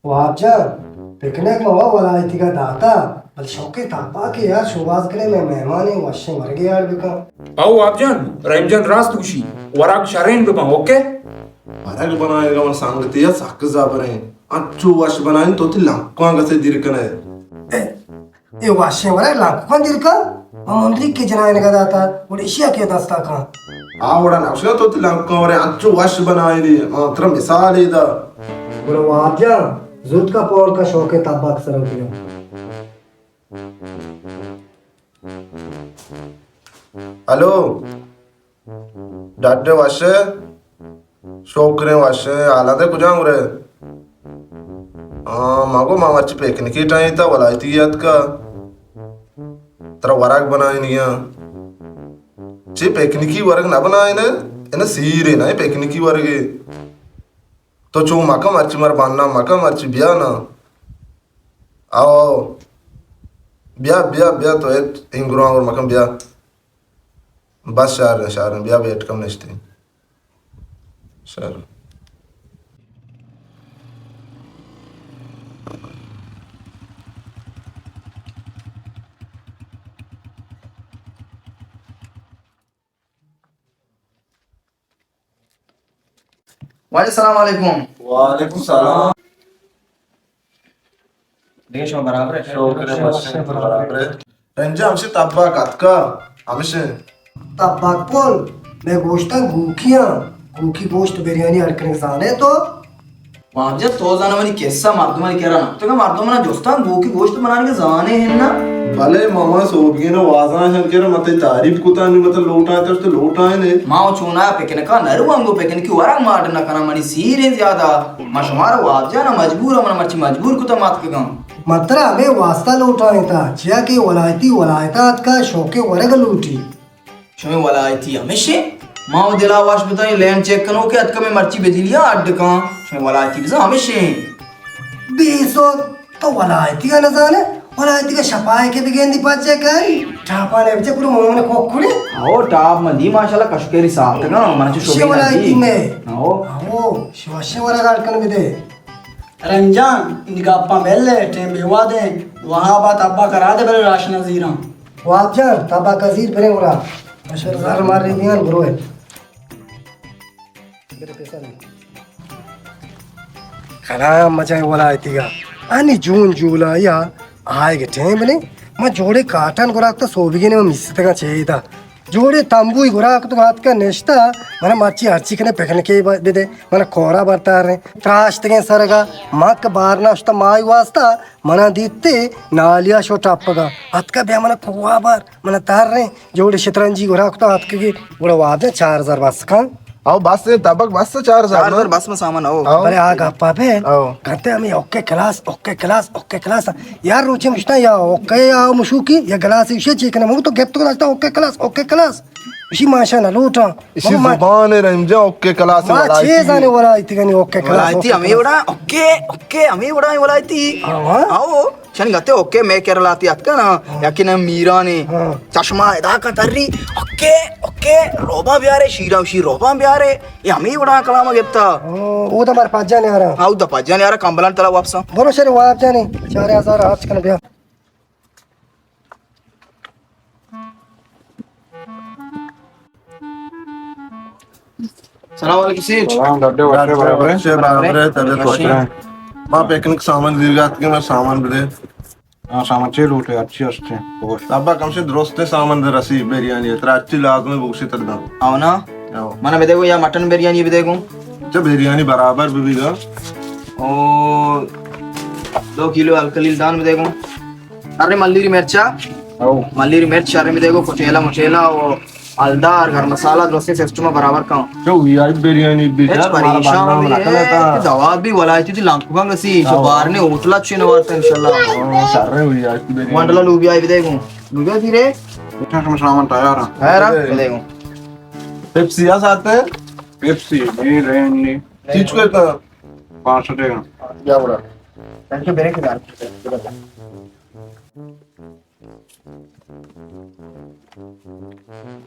वाजा पिकनिक में हुआ वलायती का दाता बल शौके तापा के यार शुभास करे मैं मेहमान है वशे मर गया यार बिका Au abjan, Raimjan rastushi, warak sharin bima, okay? Arag बनाएगा मन सांगते या साक जाबरे अच्छो वाश बनाइन तो ती लंका गसे दिरकने ए वशे मरे लाख कौन दिल का मंत्री के जनाने का दाता उड़ीशिया के दस्ता का आवड़ा नक्शा तो ती लंका वरे अच्छो वाश बनाए दी मात्र मिसाल है दा बोलो वाजा जुद का पौर का शौके तापा अक्सर हो गया हेलो डाटे वाशे शोकरे वाशे आलादे कुजांग रे मागो मामाची पिकनिक टाइम था वलायती याद का तेरा वराग बनाए निया चे पिकनिकी वर्ग ना बनाए ने इन्हें सीरे ना पिकनिकी वर्ग तो चो माका मर्ची मर बांधना माका मर्ची बिया ना आओ बिया बिया बिया तो एक इंग्रो और मकम बिया बस शार बिया वेट कम नश्ते शार वालेकुम। वालेकुम सलाम देखिए शो बराबर है। शोकरे वाशे बराबर रंजा हमसे तब्बा कतका हमसे तापा पोल मैं गोश्ता गूखियां गूखी गोश्त बिरयानी अड़कने जाने तो वहां जब तो जाना वाली कैसा मर्दुम कह रहा ना तो क्या मर्दुम ना दोस्तान वो की गोश्त बनाने के जाने हैं ना भले मामा सोबगी ना वाजना है के मते तारीफ कुता नहीं मतलब लोटा है तो लोटा है ने माओ चूना पेकने का नरु अंगो पेकने की वरंग मार ना कना मनी सीरे ज्यादा मशमार वाज जाना मजबूर मन मर्ची मजबूर कुता मात के गम मत्रा हमें वास्ता लूटाने था जिया के वलायती वलायतात का शौके वरग लूटी शमे वाला आई थी हमेशा माओ दिला वाश बताई लैंड चेक कनो के अटका में मर्ची बेदिलिया अड्ड का शमे वाला आई थी बिसा हमेशा बीसो तो वलायती का न जाने वलायती का शपाए के बिगेंदी पाचे करी ठापा ने बचे पूरे मोने कोकुने आओ टाप मंदी माशाल्लाह कशकेरी साथ का मन चो शे वलायती में आओ आओ शिवाशे वरग अड़कन में दे रंजान इनका अप्पा बेले टेम भिजवा दे वहाँ बात अब्बा करा दे बड़े राशन नजीरा वापजर ताबा कजीर बने उड़ा अशर जार मार रही बियान ब्रो है खना मजा वलायती का अनि जून जुलाई या आएगे टेम बने मैं जोड़े काटन गुराक तो सोबिगे ने मिस्ते का चाहिए था जोड़े तंबू गुराक तो हाथ का नेश्ता मना मच्छी हर्ची कने पेकने के दे दे मना कोरा बरता रहे त्राश तगे सरगा मक बारना उस्ता माई वास्ता मना दीते नालिया शो टपगा हाथ का बे मना कुआ बार मना तार रहे जोड़े शतरंजी गुराक तो हाथ के बड़ा वादे 4000 बस का आओ बस से तबक बस से 4000 बस में सामान आओ अरे आ गप्पा पे आओ कहते हम ओके क्लास यार रोचे मुश्ता या ओके या मुशुकी या ग्लास इशे चिकन मु तो गेप तो लगता ओके क्लास इसी माशाना लोटा इसी जुबान रंजा ओके क्लास मां छे जाने वाला इतनी ओके क्लास वलायती हमें उड़ा ओके हमें उड़ा वलायती आओ शन गते ओके मैं केरलाती अक्का ना याकिन मीरा ने चश्मा इदा का तर्री ओके रोबा ब्यारे शी रोबा ब्यारे ये हमें उड़ा कलाम गेप्ता वो तो मार पाँच जाने आ रहा आउ द पजाने यार कंबलन तला वापस बोलो सर वाप जाने 4000 हाथ चिकन भैया सलाम वालेकुम सेठ Salam, dadde washe barabar hai. वाशे बराबर है तबे तो अच्छा मां पिकनिक सामान दीर्घात के मैं सामान दे हाँ सामान चे लूटे अच्छी अच्छे बहुत. तब्बा कम से दोस्ते सामान दे रसी बिरयानी तेरा अच्छी लाजमी बुक्सी तर दा आओ ना आओ मना मैं देखो या मटन बिरयानी भी देखो जब बिरयानी बराबर बीबीगा और 2 किलो अल्कलील दान में देखो अरे मल्लीरी मिर्चा आओ मल्लीरी मिर्च अरे में देखो कुचेला और हल्दार गरम मसाला दोस्ते सिस्टम में बराबर का जो वीआईपी बिरयानी भी यार हमारा बादाम रखा लेता जवाब भी वलायती थी लांकुगा गसी जो बार ने होटला छिने वारता इंशाल्लाह सर वीआईपी बिरयानी मंडला लूबिया भी देखो लूबिया फिरे इतना कम सामान तैयार है. है ना ये देखो पेप्सी आ साथ में पेप्सी नहीं रेन नहीं चीज को इतना 500 देगा. क्या बोला थैंक यू वेरी मच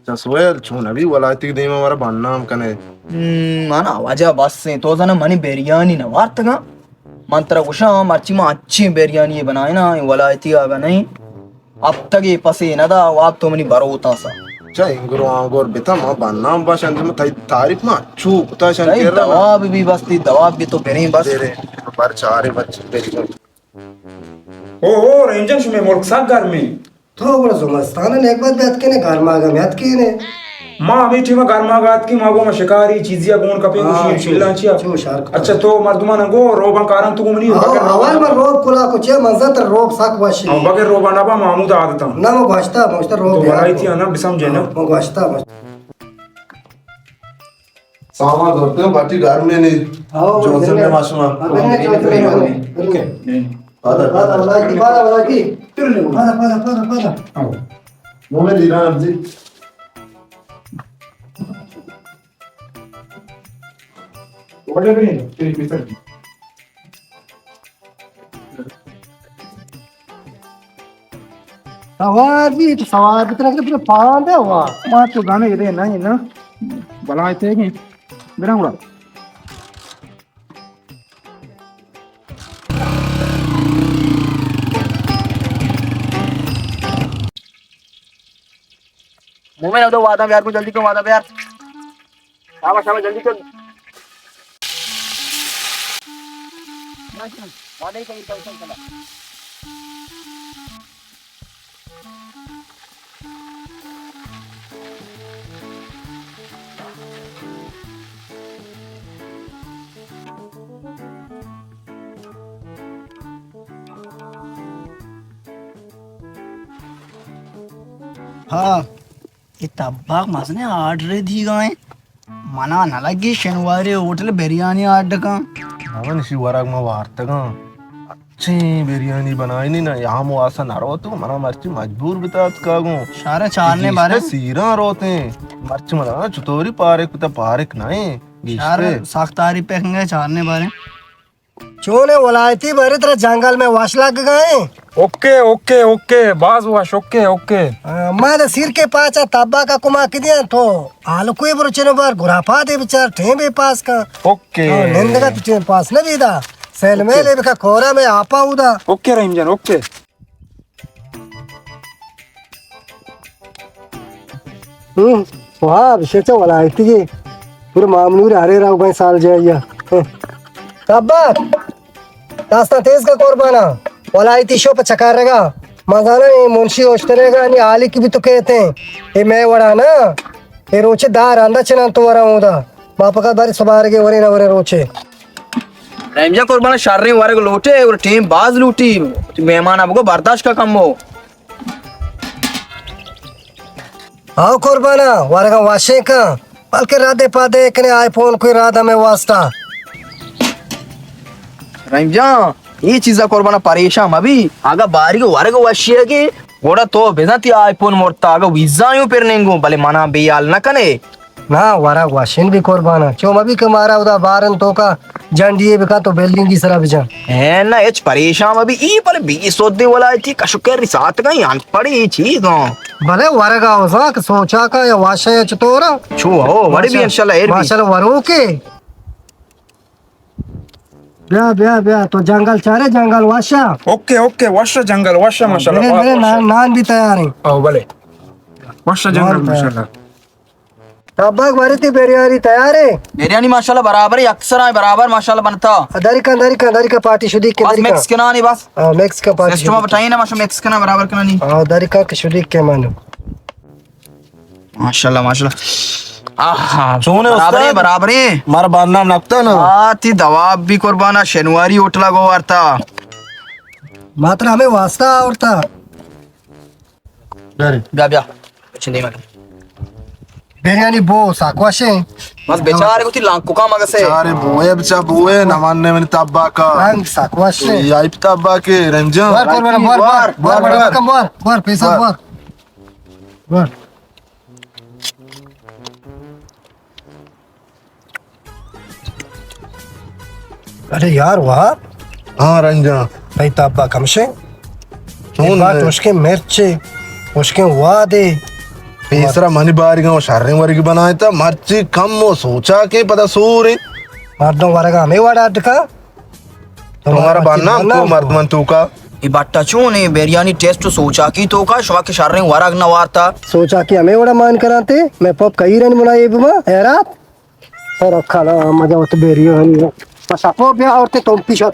चसवेल छूना भी वलायती दे में हमारा बनना हम कने माना आवाजा बस से तो जना मनी बिरयानी ना वार्तगा मंत्रा कुशा मर्ची में अच्छी बिरयानी बनाए ना वलायती आगा नहीं अब तक ये पसे न दा वाक तो मनी बरोता सा चा इंगरो आंगोर बेटा मां बनना बा शांति में तारीफ में अच्छू पता शांति नहीं दवा भी बस थी दवा भी तो बेरी बस तेरे पर चारे बच्चे तेरी ओ रंजन शुमे मोर साग घर में तो बड़ा जुमस्तान ने एक बात बात के ने घर मागा में के ने माँ अभी ठीक है घर मागात की मागो में शिकारी चीजिया गोन कपे कुछ चिल्ला चिया चो शार्क अच्छा तो मर्दमा नगो रोबा कारण तू मनी बगर अवल में रोब कुला को चे मंजर तर रोब साक वाशी अब बगर रोबा ना बा मामूद आदता ना मो गश्ता रोब तो वलाई थी ना बिसम जे ना मो गश्ता सामा करते हो बाटी घर में नहीं जो से में माशमा ओके पादा वो में लीना जी बड़े भी नहीं तेरी पितर सवार भी तरह के पूरे पांदे हुआ मां तो गाने ये ना ये ना बला थे कि मेरा उड़ा मुंह में ना दो वादा यार को जल्दी को वादा यार शाबाश जल्दी कर वादा ही कहीं चला हाँ ये तब्बाक मसने आर्डर दी गए मना न लगी शनिवार होटल बिरयानी आर्डर का ಅವನ ಶಿವರಾಗ ಮಾವ ಅರ್ಥಗ अच्छी बिरयानी बनाई नहीं ना यहाँ मुआसा ना रो तो मना मर्ची मजबूर बितात कागो सारे चारने बारे सीरा रोते मर्च मना चुतोरी पारिक पिता पारिक नहीं सारे साख्तारी पेखेंगे चारने बारे चोने वलायती भरे तरह जंगल में वाश लग गए ओके ओके ओके बाज वाश ओके ओके मैं तो सिर के पाचा तब्बा का कुमा कि दिया तो आलू कोई बरो चने बार गुराफा दे बेचार ठेबे पास का ओके निंद का तुझे पास न दीदा सेल में ले का कोरा में आपा उदा ओके रहीमजान ओके वाह विशेष वलायती की पूरे मामनूर हरे राव भाई साल जाइया तब्बा रास्ता तेज का कोरबाना वलायती शो पर चकारेगा मजाना ये मुंशी ओश्तरेगा नहीं आली की भी तो कहते हैं ये मैं वड़ा ना ये रोचे दार अंदा चना तो वरा उदा बापा का बारी सवार के वरे ना वरे रोचे रमजा कुर्बान शार्रे वारे को लोटे और टीम बाज लूटी मेहमान आपको बर्दाश्त का कम हो आओ कुर्बाना वारे का वाशे का बल्कि राधे पादे कने आईफोन कोई राधा में वास्ता रमजा ये चीज़ा कुर्बाना परेशान अभी आगा बारी को वारे को वशिया के गोड़ा तो बेजती आईफोन मोड़ता आगा वीजा यूं पेरनेंगो भले मना बेयाल न कने ना वारा वाशिन भी कुर्बाना चोम अभी कमारा उदा बारन तो का जंडिए बिका तो बिल्डिंग की सरा बिजा है ना एच परेशान अभी ई पर 20 दे वाला थी कशुकर साथ का यान पड़ी ये चीज हो भले वारे का होसा कि सोचा का या वाशे चतोरा छू हो बड़ी भी इंशाल्लाह एर भी माशाल्लाह वरो के ब्या ब्या ब्या तो जंगल चारे जंगल वाशा ओके ओके वाशा जंगल वाशा मेरे माशाल्लाह नान भी तैयार है आओ भले वाशा जंगल माशाल्लाह तब्बक भरी थी बिरयानी तैयार है बिरयानी माशाल्लाह बराबर है अक्सर है बराबर माशाल्लाह बनता दरी का पार्टी शुदी के बस मिक्स के ना नहीं बस मिक्स का पार्टी सिस्टम बताइए ना माशाल्लाह मिक्स करना बराबर करना नहीं दरी का शुदी के मानो माशाल्लाह माशाल्लाह आहा सोने बराबर है मारा बार नाम लगता ना आती दवा भी कुर्बाना शनिवारी होटला गो वारता मात्र हमें वास्ता औरता ब्या ब्या कुछ नहीं मतलब बिरयानी बो साकवाशे बस बेचारे को थी लांको का मगसे अरे बुए बच्चा बुए नमाने में तब्बा का रंग साकवाशे याई तब्बा के रंजन बार पैसा बार अरे यार वहाँ हाँ रंजन भाई तब्बा कमशे सुन बात उसके मिर्चे उसके वादे तीसरा मनी बारी का शारे वारी की बनाया था मर्ची कम वो सोचा के पता सूरी मर्दों वाला का हमें वाड़ा अटका तुम्हारा बान्ना को मर्दमन तू का ఈ బట్టచూని బిర్యానీ టేస్ట్ సోచాకి తోకా షాకి షర్రెం వరగ్ నా వార్తా सोचा कि हमें बड़ा मान कराते मैं पप कही रहने मुना ये बुमा है रात और खाना मजा होता बेरियो है नहीं बस आपो भी और ते तुम पीछे